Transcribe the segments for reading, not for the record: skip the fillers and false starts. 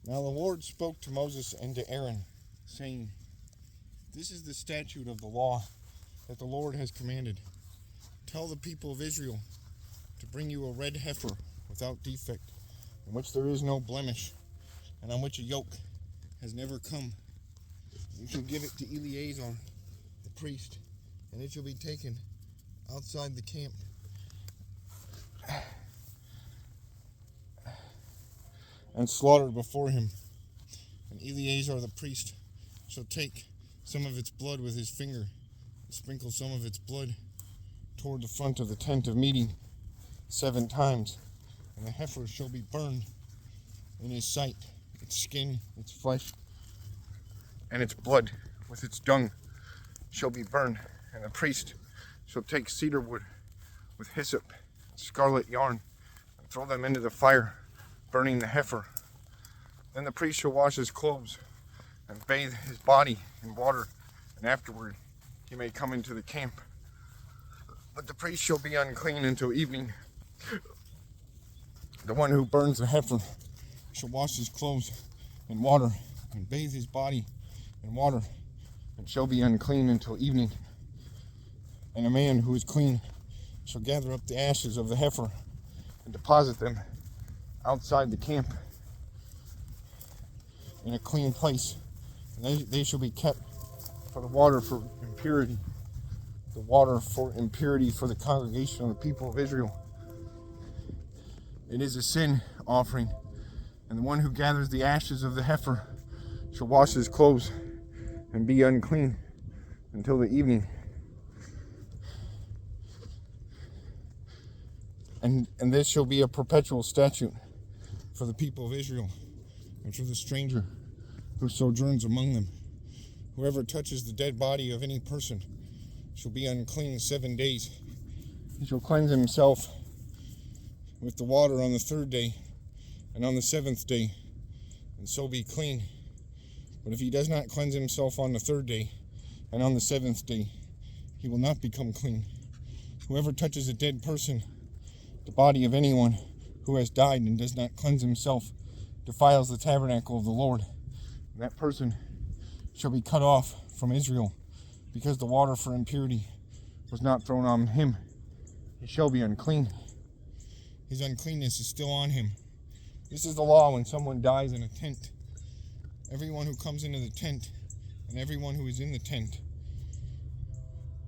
Now the Lord spoke to Moses and to Aaron, saying, This is the statute of the law that the Lord has commanded. Tell the people of Israel to bring you a red heifer without defect, in which there is no blemish, and on which a yoke has never come. You shall give it to Eleazar, the priest, and it shall be taken outside the camp and slaughtered before him. And Eleazar the priest shall take some of its blood with his finger, and sprinkle some of its blood toward the front of the tent of meeting 7 times, and the heifer shall be burned in his sight, its skin, its flesh, and its blood with its dung shall be burned. And the priest shall take cedar wood with hyssop, scarlet yarn, and throw them into the fire, burning the heifer. Then the priest shall wash his clothes and bathe his body in water, and afterward he may come into the camp. But the priest shall be unclean until evening. The one who burns the heifer shall wash his clothes in water and bathe his body in water, and shall be unclean until evening. And a man who is clean shall gather up the ashes of the heifer and deposit them outside the camp in a clean place. And they shall be kept for the water for impurity, the water for impurity for the congregation of the people of Israel. It is a sin offering, and the one who gathers the ashes of the heifer shall wash his clothes and be unclean until the evening. And this shall be a perpetual statute for the people of Israel and for the stranger who sojourns among them. Whoever touches the dead body of any person shall be unclean 7 days. He shall cleanse himself with the water on the 3rd day and on the 7th day, and so be clean. But if he does not cleanse himself on the 3rd day and on the 7th day, he will not become clean. Whoever touches a dead person, the body of anyone who has died, and does not cleanse himself, defiles the tabernacle of the Lord. And that person shall be cut off from Israel, because the water for impurity was not thrown on him. He shall be unclean. His uncleanness is still on him. This is the law when someone dies in a tent. Everyone who comes into the tent and everyone who is in the tent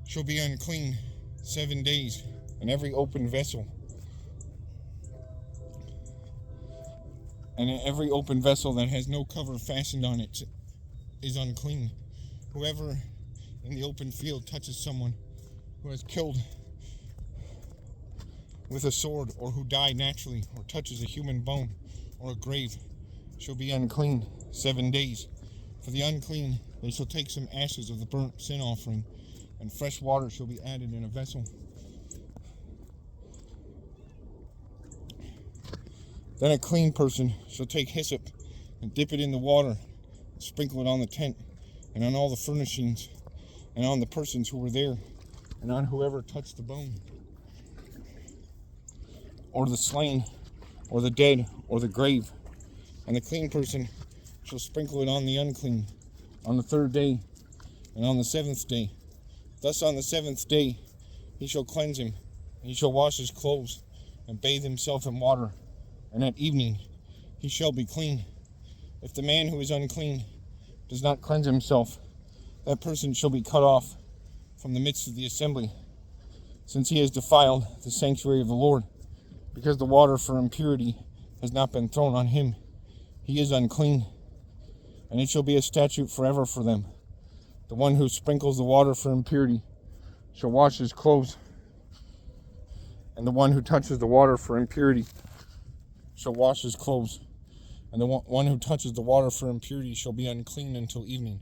shall be unclean 7 days, and every open vessel that has no cover fastened on it is unclean. Whoever in the open field touches someone who has killed with a sword, or who died naturally, or touches a human bone or a grave, shall be unclean 7 days. For the unclean they shall take some ashes of the burnt sin offering, and fresh water shall be added in a vessel. Then a clean person shall take hyssop and dip it in the water, and sprinkle it on the tent, and on all the furnishings, and on the persons who were there, and on whoever touched the bone, or the slain, or the dead, or the grave. And the clean person shall sprinkle it on the unclean on the 3rd day and on the 7th day. Thus on the 7th day he shall cleanse him, and he shall wash his clothes and bathe himself in water, and at evening he shall be clean. If the man who is unclean does not cleanse himself, that person shall be cut off from the midst of the assembly, since he has defiled the sanctuary of the Lord, because the water for impurity has not been thrown on him. He is unclean, and it shall be a statute forever for them. The one who sprinkles the water for impurity shall wash his clothes, and the one who touches the water for impurity shall wash his clothes, and the one who touches the water for impurity shall be unclean until evening.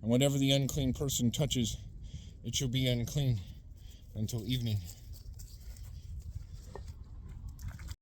And whatever the unclean person touches, it shall be unclean until evening.